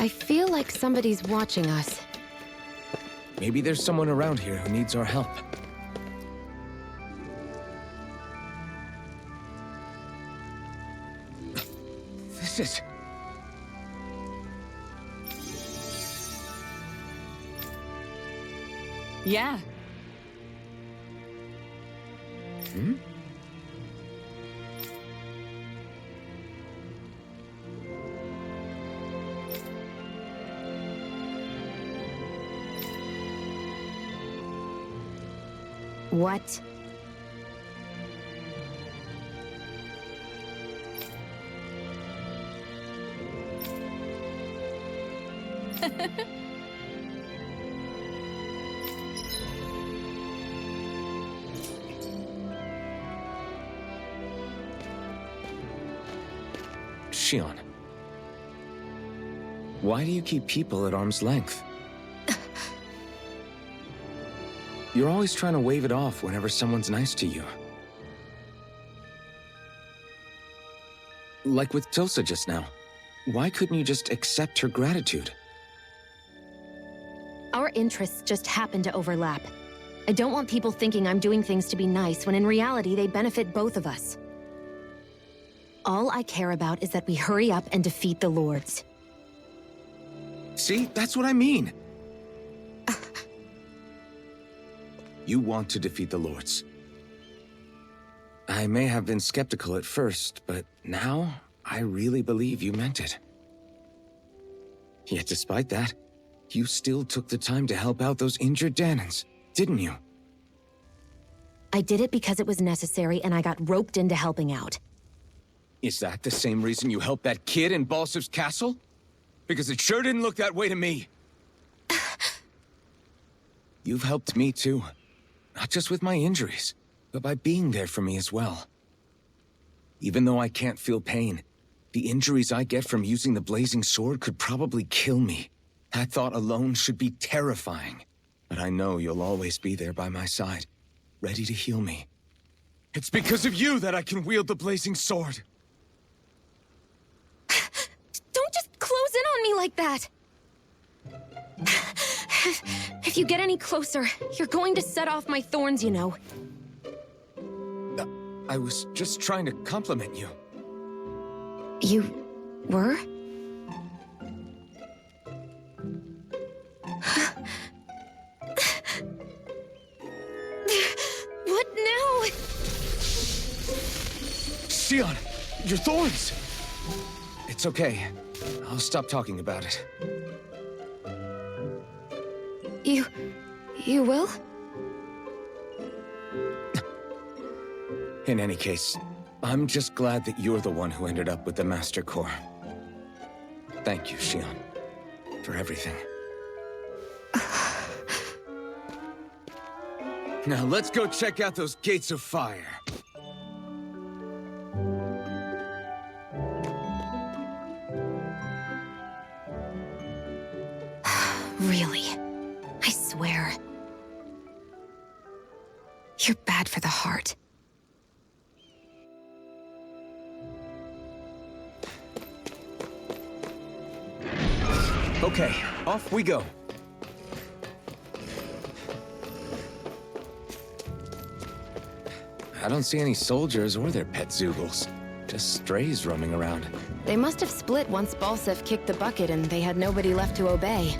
I feel like somebody's watching us. Maybe there's someone around here who needs our help. This is... Yeah. Hmm? What? Shion. Why do you keep people at arm's length? You're always trying to wave it off whenever someone's nice to you. Like with Tilsa just now. Why couldn't you just accept her gratitude? Our interests just happen to overlap. I don't want people thinking I'm doing things to be nice when in reality they benefit both of us. All I care about is that we hurry up and defeat the Lords. See, that's what I mean. You want to defeat the Lords. I may have been skeptical at first, but now I really believe you meant it. Yet despite that, you still took the time to help out those injured Danans, didn't you? I did it because it was necessary and I got roped into helping out. Is that the same reason you helped that kid in Balsif's castle? Because it sure didn't look that way to me. You've helped me too. Not just with my injuries, but by being there for me as well. Even though I can't feel pain, the injuries I get from using the blazing sword could probably kill me. That thought alone should be terrifying. But I know you'll always be there by my side, ready to heal me. It's because of you that I can wield the blazing sword. Don't just close in on me like that! If you get any closer, you're going to set off my thorns, you know. I was just trying to compliment you. You were? What now? Shion, your thorns! It's okay. I'll stop talking about it. You will? In any case, I'm just glad that you're the one who ended up with the Master Core. Thank you, Shion, for everything. Now let's go check out those gates of fire. Really? I swear. You're bad for the heart. Okay, off we go. I don't see any soldiers or their pet Zoogles. Just strays roaming around. They must have split once Balsif kicked the bucket and they had nobody left to obey.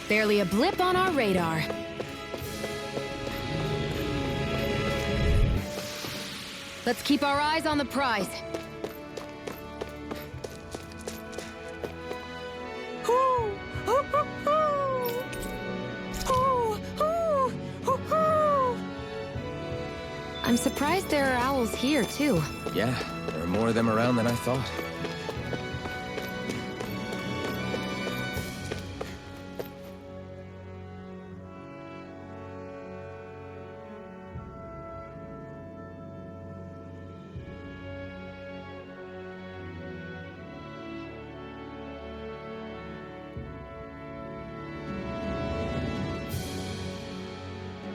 Barely a blip on our radar. Let's keep our eyes on the prize. I'm surprised there are owls here, too. Yeah, there are more of them around than I thought.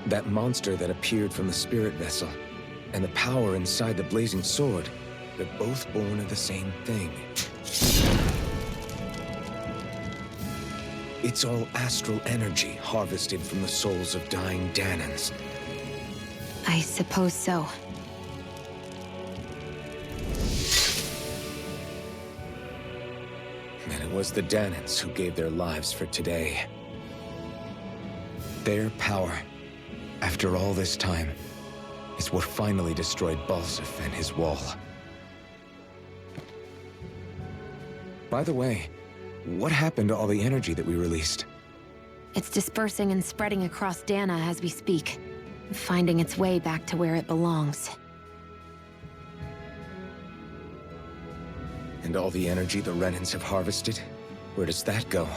That monster that appeared from the spirit vessel, and the power inside the blazing sword, they're both born of the same thing. It's all astral energy harvested from the souls of dying Danans. I suppose so. And it was the Danans who gave their lives for today. Their power, after all this time, is what finally destroyed Balsif and his wall. By the way, what happened to all the energy that we released? It's dispersing and spreading across Dana as we speak, finding its way back to where it belongs. And all the energy the Renans have harvested? Where does that go?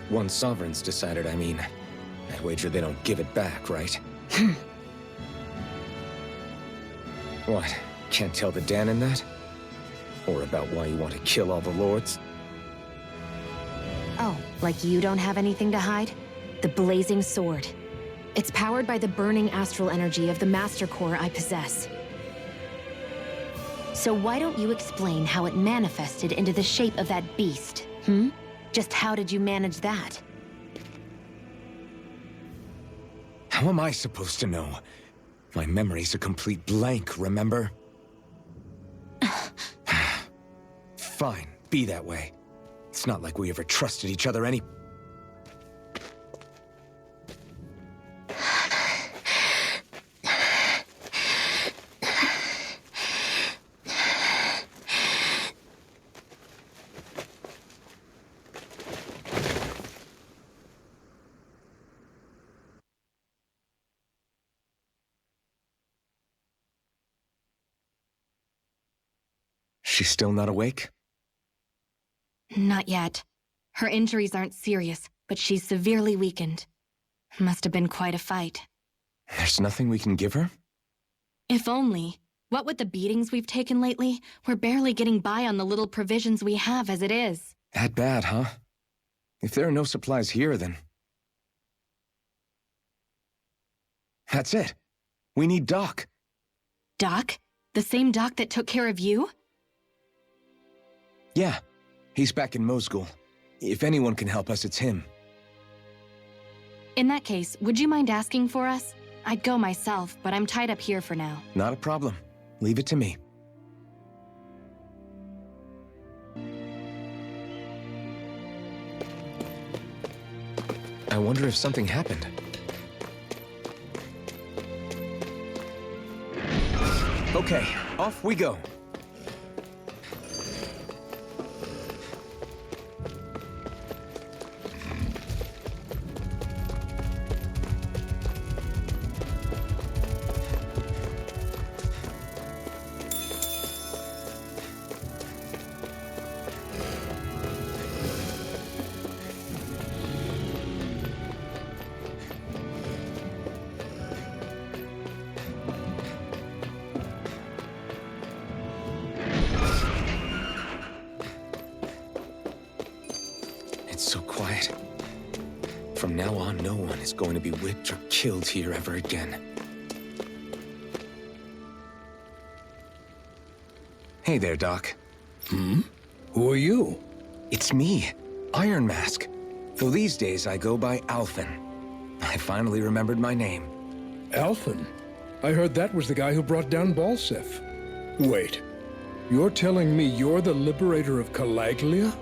One sovereign's decided, I mean. I wager they don't give it back, right? What? Can't tell the Danan that? Or about why you want to kill all the lords? Oh, like you don't have anything to hide? The blazing sword. It's powered by the burning astral energy of the Master Core I possess. So why don't you explain how it manifested into the shape of that beast, hmm? Just how did you manage that? How am I supposed to know? My memory's a complete blank, remember? Fine, be that way. It's not like we ever trusted each other any... She's still not awake? Not yet. Her injuries aren't serious, but she's severely weakened. Must have been quite a fight. There's nothing we can give her? If only. What with the beatings we've taken lately, we're barely getting by on the little provisions we have as it is. That bad, huh? If there are no supplies here, then... That's it. We need Doc. Doc? The same Doc that took care of you? Yeah, he's back in Mosgul. If anyone can help us, it's him. In that case, would you mind asking for us? I'd go myself, but I'm tied up here for now. Not a problem. Leave it to me. I wonder if something happened. Okay, off we go. It's so quiet. From now on, no one is going to be whipped or killed here ever again. Hey there, Doc. Hmm? Who are you? It's me, Iron Mask. Though these days I go by Alphen. I finally remembered my name. Alphen? I heard that was the guy who brought down Balsif. Wait, you're telling me you're the liberator of Calaglia?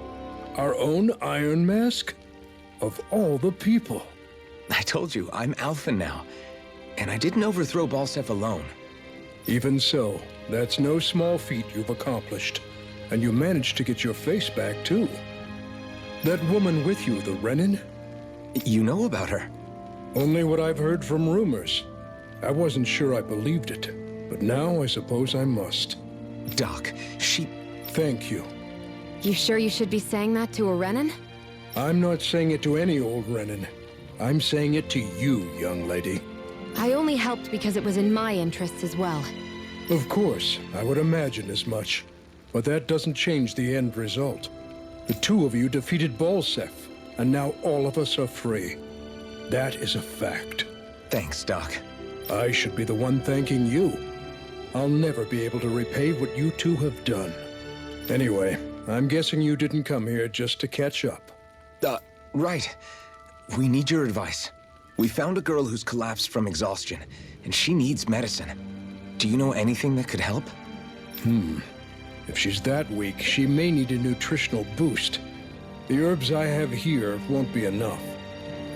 Our own Iron Mask? Of all the people. I told you, I'm Alphen now. And I didn't overthrow Balsif alone. Even so, that's no small feat you've accomplished. And you managed to get your face back, too. That woman with you, the Renin? You know about her? Only what I've heard from rumors. I wasn't sure I believed it. but now I suppose I must. Doc, she... Thank you. You sure you should be saying that to a Renan? I'm not saying it to any old Renan. I'm saying it to you, young lady. I only helped because it was in my interests as well. Of course, I would imagine as much. But that doesn't change the end result. The two of you defeated Balsef, and now all of us are free. That is a fact. Thanks, Doc. I should be the one thanking you. I'll never be able to repay what you two have done. Anyway, I'm guessing you didn't come here just to catch up. Right. We need your advice. We found a girl who's collapsed from exhaustion, and she needs medicine. Do you know anything that could help? If she's that weak, she may need a nutritional boost. The herbs I have here won't be enough.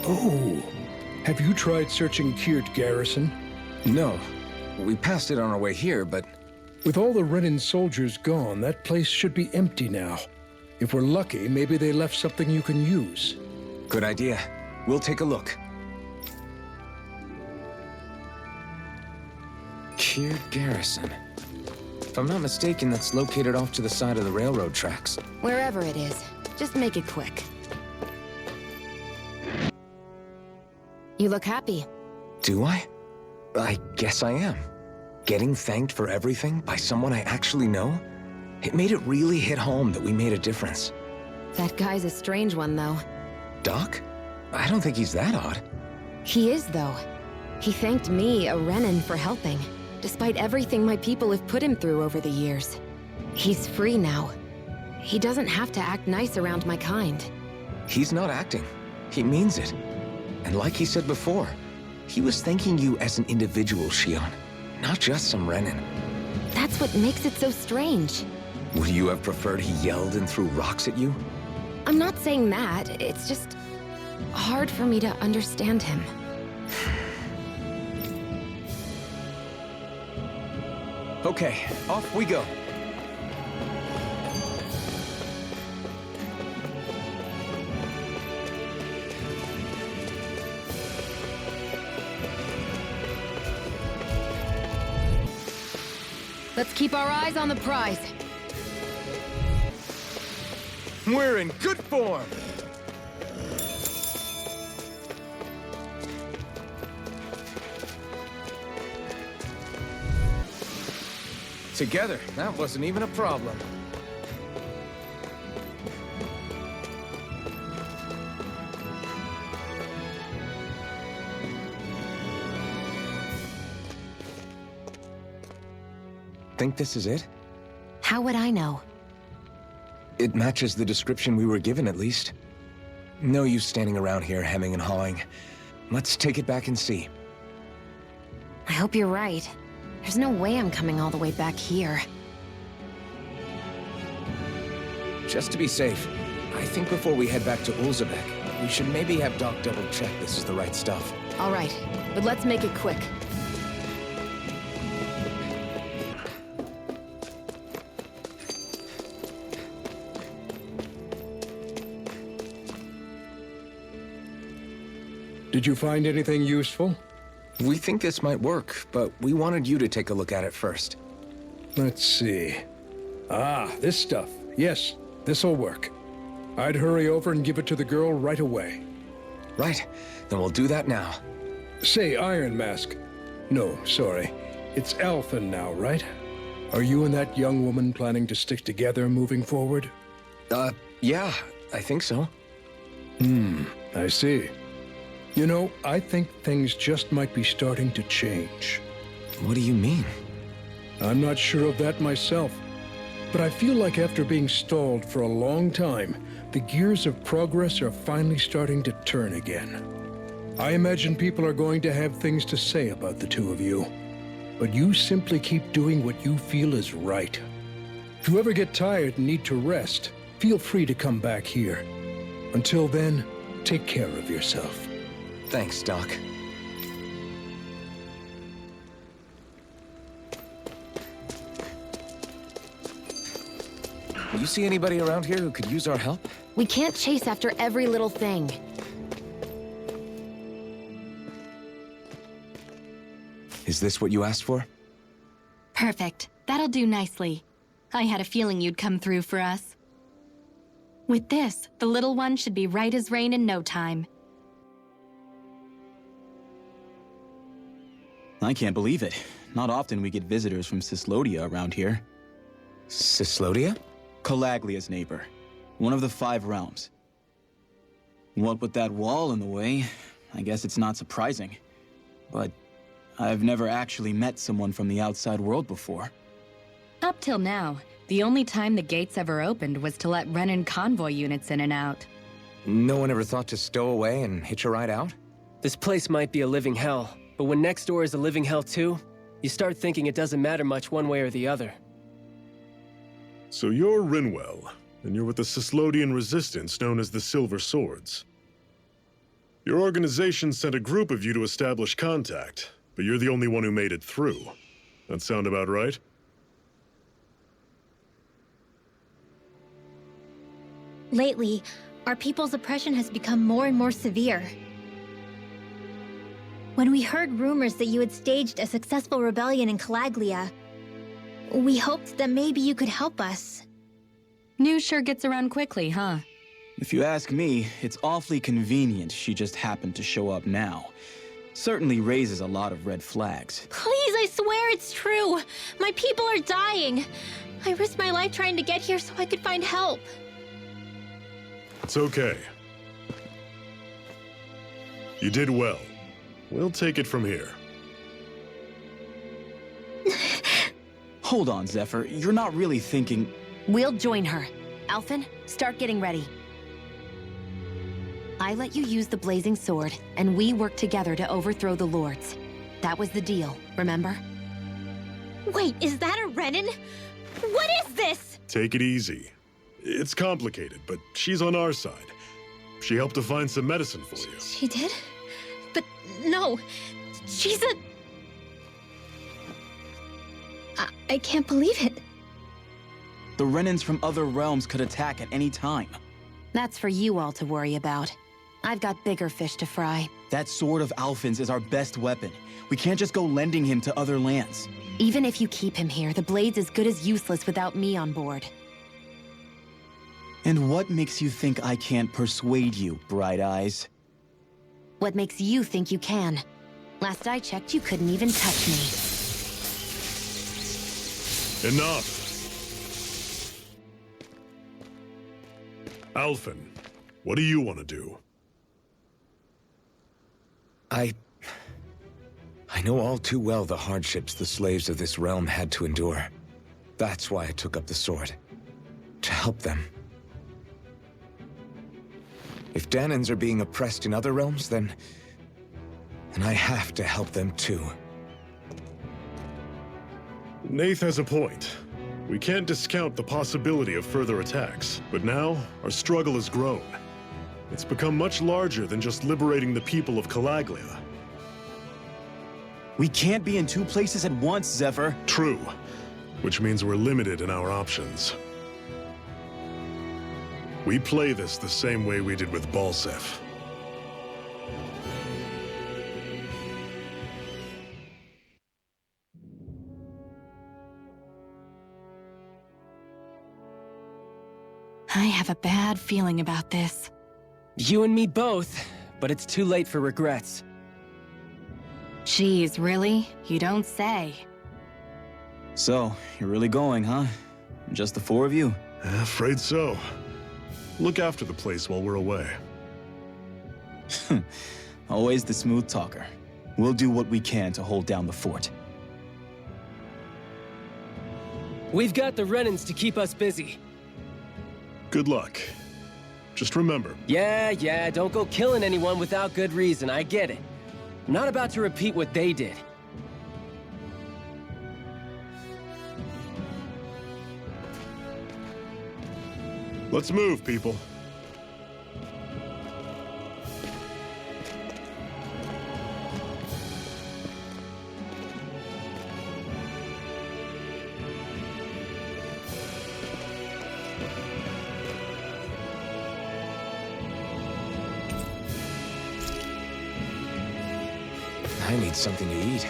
Oh, have you tried searching Kirt Garrison? No. We passed it on our way here, but... With all the Renan soldiers gone, that place should be empty now. If we're lucky, maybe they left something you can use. Good idea. We'll take a look. Kirt Garrison. If I'm not mistaken, that's located off to the side of the railroad tracks. Wherever it is, just make it quick. You look happy. Do I? I guess I am. Getting thanked for everything by someone I actually know? It made it really hit home that we made a difference. That guy's a strange one, though. Doc? I don't think he's that odd. He is, though. He thanked me, a Renan, for helping, despite everything my people have put him through over the years. He's free now. He doesn't have to act nice around my kind. He's not acting. He means it. And like he said before, he was thanking you as an individual, Wishon, not just some Renan. That's what makes it so strange. Would you have preferred he yelled and threw rocks at you? I'm not saying that. It's just hard for me to understand him. Okay, off we go. Let's keep our eyes on the prize. We're in good form! Together, that wasn't even a problem. Think this is it? How would I know? It matches the description we were given, at least. No use standing around here hemming and hawing. Let's take it back and see. I hope you're right. There's no way I'm coming all the way back here. Just to be safe, I think before we head back to Ulzebek, we should maybe have Doc double-check this is the right stuff. All right, but let's make it quick. Did you find anything useful? We think this might work, but we wanted you to take a look at it first. Let's see. Ah, this stuff. Yes, this'll work. I'd hurry over and give it to the girl right away. Right, then we'll do that now. Say, Iron Mask. No, sorry. It's Alphen now, right? Are you and that young woman planning to stick together moving forward? Yeah, I think so. I see. You know, I think things just might be starting to change. What do you mean? I'm not sure of that myself, but I feel like after being stalled for a long time, the gears of progress are finally starting to turn again. I imagine people are going to have things to say about the two of you, but you simply keep doing what you feel is right. If you ever get tired and need to rest, feel free to come back here. Until then, take care of yourself. Thanks, Doc. You see anybody around here who could use our help? We can't chase after every little thing. Is this what you asked for? Perfect. That'll do nicely. I had a feeling you'd come through for us. With this, the little one should be right as rain in no time. I can't believe it. Not often we get visitors from Cislodia around here. Cislodia? Calaglia's neighbor. One of the 5 realms. What with that wall in the way, I guess it's not surprising. But I've never actually met someone from the outside world before. Up till now, the only time the gates ever opened was to let Renan convoy units in and out. No one ever thought to stow away and hitch a ride out? This place might be a living hell, but when next door is a living hell too, you start thinking it doesn't matter much one way or the other. So you're Rinwell, and you're with the Cislodian resistance known as the Silver Swords. Your organization sent a group of you to establish contact, but you're the only one who made it through. That sound about right? Lately, our people's oppression has become more and more severe. When we heard rumors that you had staged a successful rebellion in Calaglia, we hoped that maybe you could help us. News sure gets around quickly, huh? If you ask me, it's awfully convenient she just happened to show up now. Certainly raises a lot of red flags. Please, I swear it's true! My people are dying! I risked my life trying to get here so I could find help. It's okay. You did well. We'll take it from here. Hold on, Zephyr. You're not really thinking... We'll join her. Alphen, start getting ready. I let you use the blazing sword, and we worked together to overthrow the lords. That was the deal, remember? Wait, is that a Renan? What is this? Take it easy. It's complicated, but she's on our side. She helped to find some medicine for you. She did? But no, she's a... I can't believe it. The Renans from other realms could attack at any time. That's for you all to worry about. I've got bigger fish to fry. That sword of Alphen's is our best weapon. We can't just go lending him to other lands. Even if you keep him here, the blade's as good as useless without me on board. And what makes you think I can't persuade you, Bright Eyes? What makes you think you can? Last I checked, you couldn't even touch me. Enough! Alphen, what do you want to do? I know all too well the hardships the slaves of this realm had to endure. That's why I took up the sword. To help them. If Danans are being oppressed in other realms, then I have to help them too. Nath has a point. We can't discount the possibility of further attacks, but now our struggle has grown. It's become much larger than just liberating the people of Calaglia. We can't be in 2 places at once, Zephyr. True, which means we're limited in our options. We play this the same way we did with Balsef. I have a bad feeling about this. You and me both, but it's too late for regrets. Geez, really? You don't say. So, you're really going, huh? Just the 4 of you? Afraid so. Look after the place while we're away. Always the smooth talker. We'll do what we can to hold down the fort. We've got the Renans to keep us busy. Good luck. Just remember. Yeah, don't go killing anyone without good reason, I get it. I'm not about to repeat what they did. Let's move, people. I need something to eat.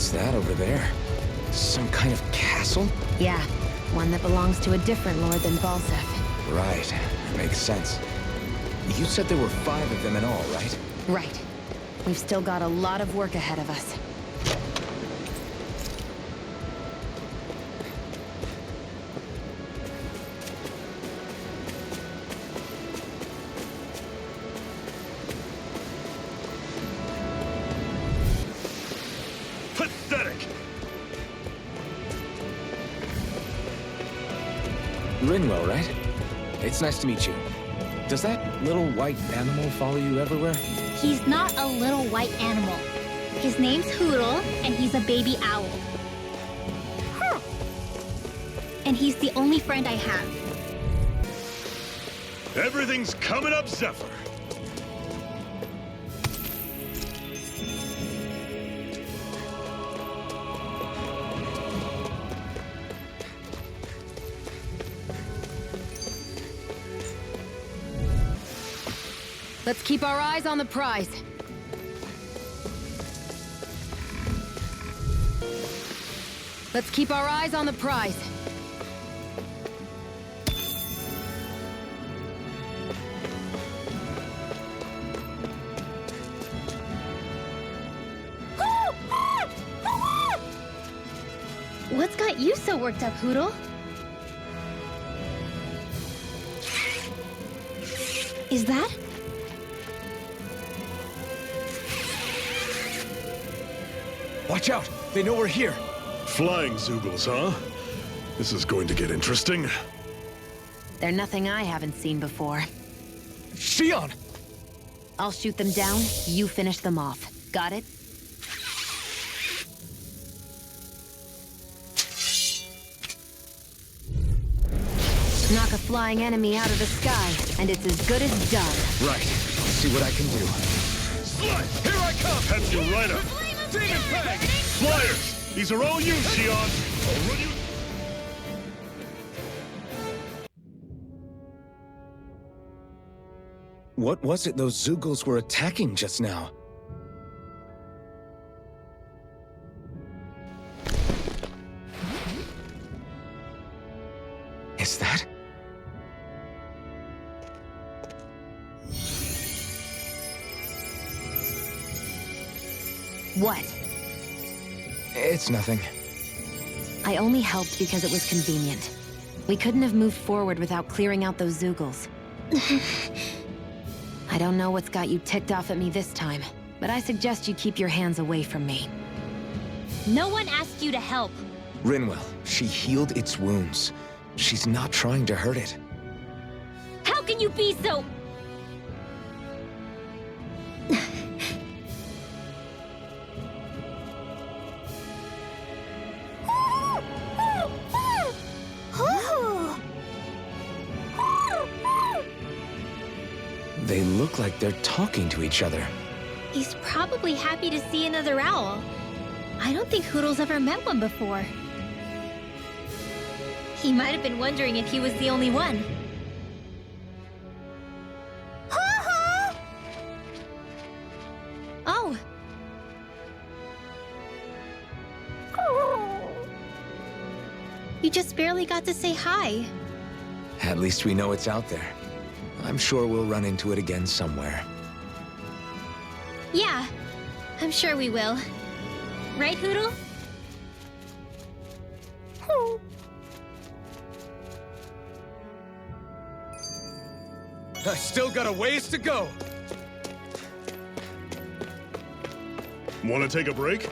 What's that over there? Some kind of castle? Yeah, one that belongs to a different lord than Balsef. Right, makes sense. You said there were 5 of them in all, right? Right. We've still got a lot of work ahead of us. Pathetic! Rinwell, right? It's nice to meet you. Does that little white animal follow you everywhere? He's not a little white animal. His name's Hoodle, and he's a baby owl. And he's the only friend I have. Everything's coming up, Zephyr. Let's keep our eyes on the prize. Let's keep our eyes on the prize. What's got you so worked up, Hoodle? Is that? Watch out! They know we're here! Flying Zoogles, huh? This is going to get interesting. They're nothing I haven't seen before. Shion! I'll shoot them down, you finish them off. Got it? Knock a flying enemy out of the sky, and it's as good as done. Right. Let's see what I can do. Slice! Here I come! Have you right up! Demon Fang! Flyers! These are all you, Shion! I'll run you... What was it those Zoogles were attacking just now? Is that? What? It's nothing. I only helped because it was convenient. We couldn't have moved forward without clearing out those Zoogles. I don't know what's got you ticked off at me this time, but I suggest you keep your hands away from me. No one asked you to help. Rinwell, she healed its wounds. She's not trying to hurt it. How can you be so... They look like they're talking to each other. He's probably happy to see another owl. I don't think Hoodle's ever met one before. He might have been wondering if he was the only one. Oh. You just barely got to say hi. At least we know it's out there. I'm sure we'll run into it again somewhere. Yeah, I'm sure we will. Right, Hoodle? I still got a ways to go. Want to take a break?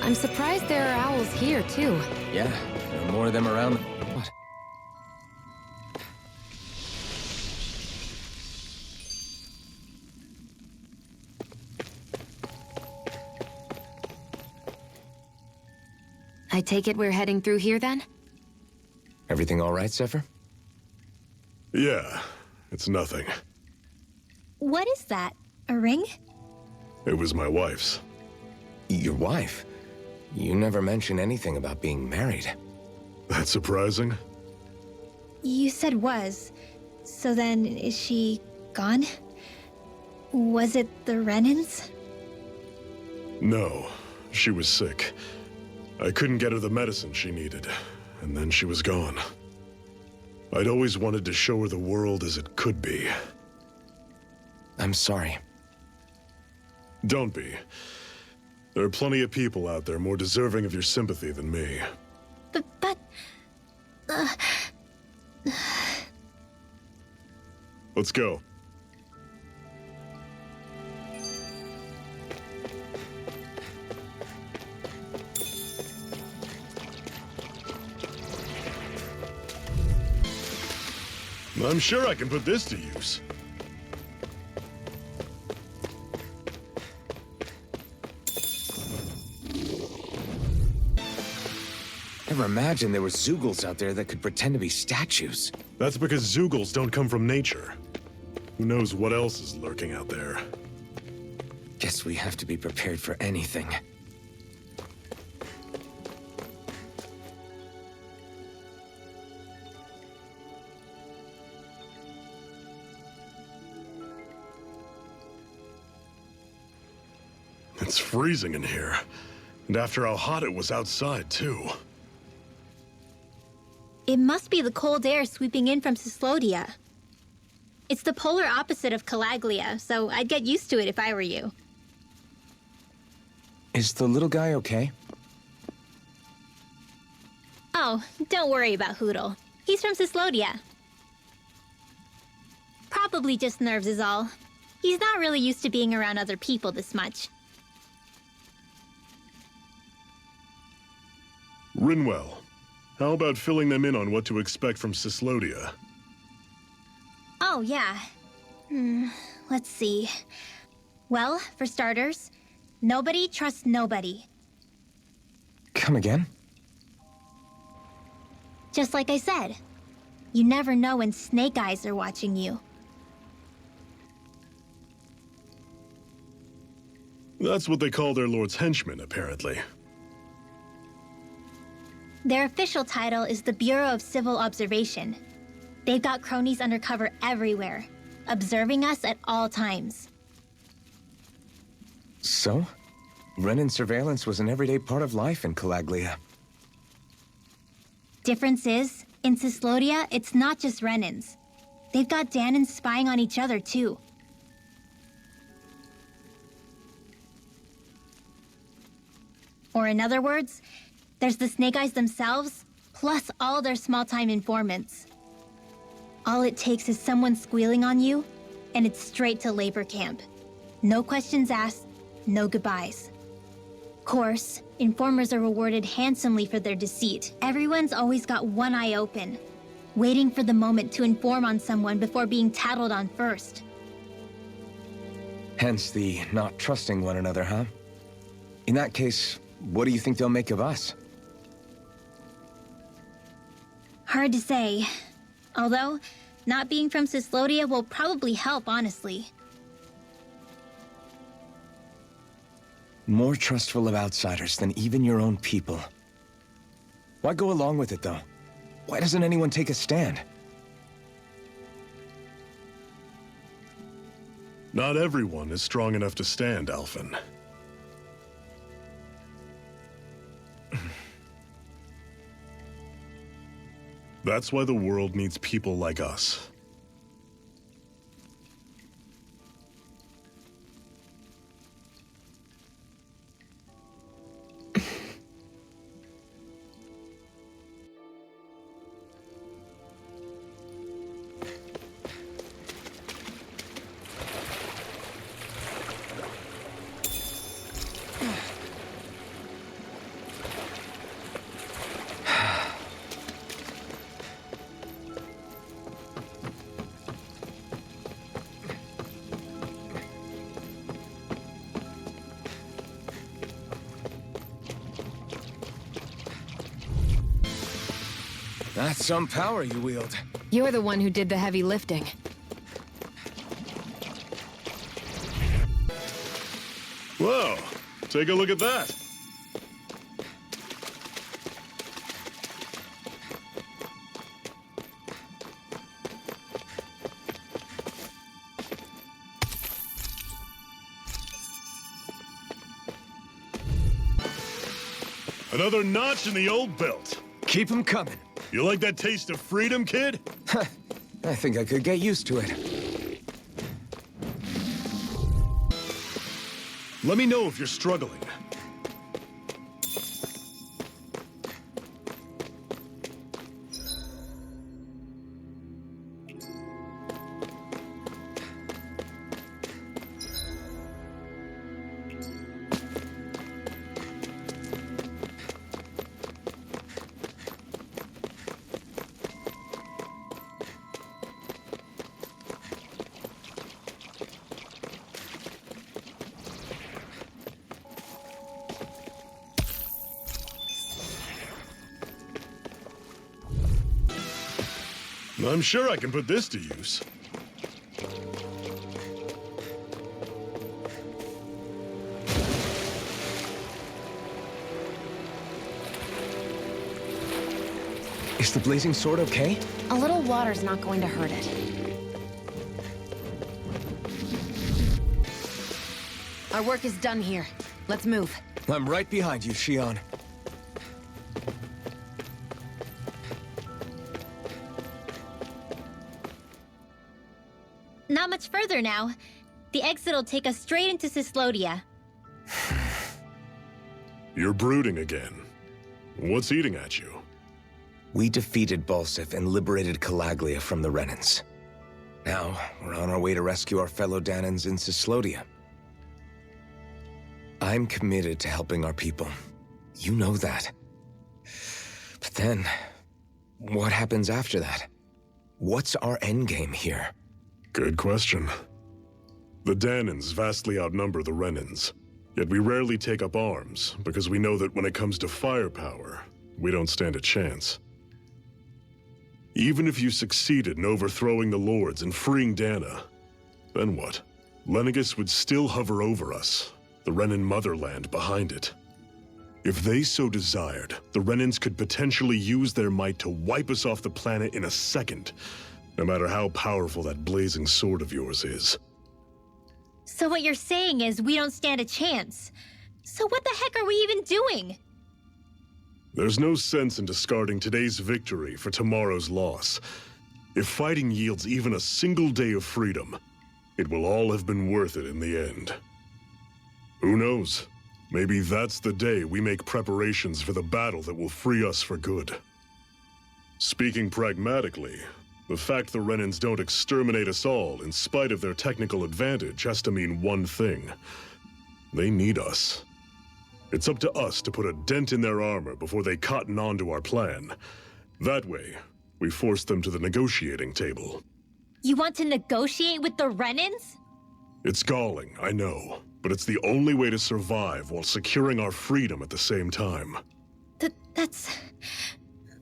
I'm surprised there are owls here, too. Yeah, there are more of them around. What? I take it we're heading through here, then? Everything all right, Zephyr? Yeah, it's nothing. What is that? A ring? It was my wife's. Your wife? You never mentioned anything about being married. That's surprising? You said was. So then, is she gone? Was it the Renans? No, she was sick. I couldn't get her the medicine she needed, and then she was gone. I'd always wanted to show her the world as it could be. I'm sorry. Don't be. There are plenty of people out there more deserving of your sympathy than me. But... Let's go. I'm sure I can put this to use. Never imagined there were Zeugles out there that could pretend to be statues. That's because Zeugles don't come from nature. Who knows what else is lurking out there? Guess we have to be prepared for anything. It's freezing in here. And after how hot it was outside, too. It must be the cold air sweeping in from Cyslodia. It's the polar opposite of Calaglia, so I'd get used to it if I were you. Is the little guy okay? Oh, don't worry about Hootle. He's from Cyslodia. Probably just nerves is all. He's not really used to being around other people this much. Rinwell, how about filling them in on what to expect from Cyslodia? Oh, yeah. Let's see. Well, for starters, nobody trusts nobody. Come again? Just like I said, you never know when Snake Eyes are watching you. That's what they call their lord's henchmen, apparently. Their official title is the Bureau of Civil Observation. They've got cronies undercover everywhere, observing us at all times. So? Renan surveillance was an everyday part of life in Calaglia. Difference is, in Cyslodia, it's not just Renans. They've got Danans spying on each other, too. Or in other words, there's the Snake Eyes themselves, plus all their small-time informants. All it takes is someone squealing on you, and it's straight to labor camp. No questions asked, no goodbyes. Course, informers are rewarded handsomely for their deceit. Everyone's always got one eye open, waiting for the moment to inform on someone before being tattled on first. Hence the not trusting one another, huh? In that case, what do you think they'll make of us? Hard to say. Although, not being from Cyslodia will probably help, honestly. More trustful of outsiders than even your own people. Why go along with it, though? Why doesn't anyone take a stand? Not everyone is strong enough to stand, Alphen. That's why the world needs people like us. That's some power you wield. You're the one who did the heavy lifting. Whoa, take a look at that. Another notch in the old belt. Keep 'em coming. You like that taste of freedom, kid? I think I could get used to it. Let me know if you're struggling. I'm sure I can put this to use. Is the blazing sword okay? A little water's not going to hurt it. Our work is done here. Let's move. I'm right behind you, Shion. Not much further now. The exit'll take us straight into Cyslodia. You're brooding again. What's eating at you? We defeated Balsif and liberated Calaglia from the Renans. Now, we're on our way to rescue our fellow Danans in Cyslodia. I'm committed to helping our people. You know that. But then, what happens after that? What's our endgame here? Good question. The Danans vastly outnumber the Renans, yet we rarely take up arms because we know that when it comes to firepower, we don't stand a chance. Even if you succeeded in overthrowing the Lords and freeing Dana, then what? Lenegis would still hover over us, the Renan motherland behind it. If they so desired, the Renans could potentially use their might to wipe us off the planet in a second, no matter how powerful that blazing sword of yours is. So what you're saying is we don't stand a chance. So what the heck are we even doing? There's no sense in discarding today's victory for tomorrow's loss. If fighting yields even a single day of freedom, it will all have been worth it in the end. Who knows? Maybe that's the day we make preparations for the battle that will free us for good. Speaking pragmatically, the fact the Renans don't exterminate us all in spite of their technical advantage has to mean one thing. They need us. It's up to us to put a dent in their armor before they cotton on to our plan. That way, we force them to the negotiating table. You want to negotiate with the Renans? It's galling, I know, but it's the only way to survive while securing our freedom at the same time. That's...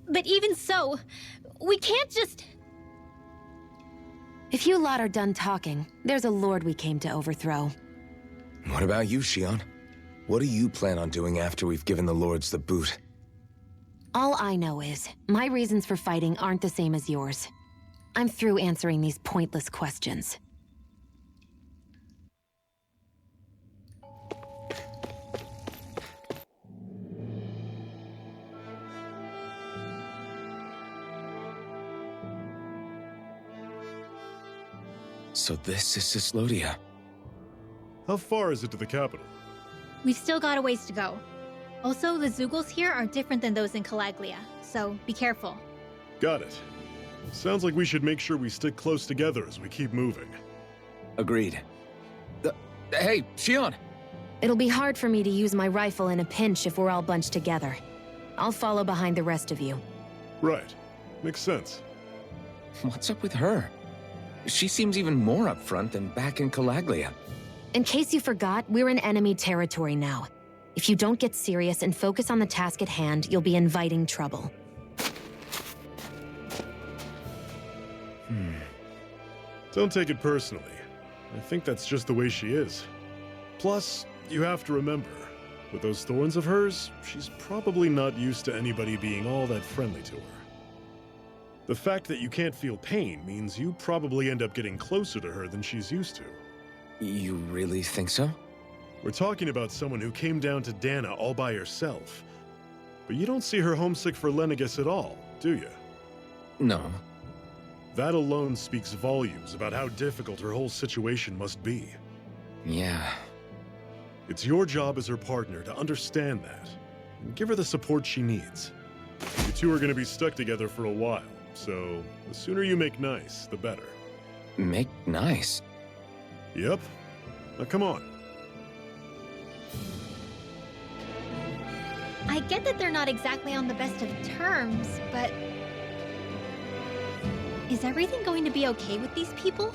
But even so, we can't just... If you lot are done talking, there's a lord we came to overthrow. What about you, Shion? What do you plan on doing after we've given the lords the boot? All I know is, my reasons for fighting aren't the same as yours. I'm through answering these pointless questions. So this is Cyslodia. How far is it to the capital? We've still got a ways to go. Also, the Zeugles here are different than those in Calaglia, so be careful. Got it. Sounds like we should make sure we stick close together as we keep moving. Agreed. Hey, Shion! It'll be hard for me to use my rifle in a pinch if we're all bunched together. I'll follow behind the rest of you. Right. Makes sense. What's up with her? She seems even more upfront than back in Calaglia. In case you forgot, we're in enemy territory now. If you don't get serious and focus on the task at hand, you'll be inviting trouble. Don't take it personally. I think that's just the way she is. Plus, you have to remember, with those thorns of hers, she's probably not used to anybody being all that friendly to her. The fact that you can't feel pain means you probably end up getting closer to her than she's used to. You really think so? We're talking about someone who came down to Dana all by herself. But you don't see her homesick for Lenegis at all, do you? No. That alone speaks volumes about how difficult her whole situation must be. Yeah. It's your job as her partner to understand that, and give her the support she needs. You two are going to be stuck together for a while, so the sooner you make nice, the better. Make nice? Yep. Now come on. I get that they're not exactly on the best of terms, but... is everything going to be okay with these people?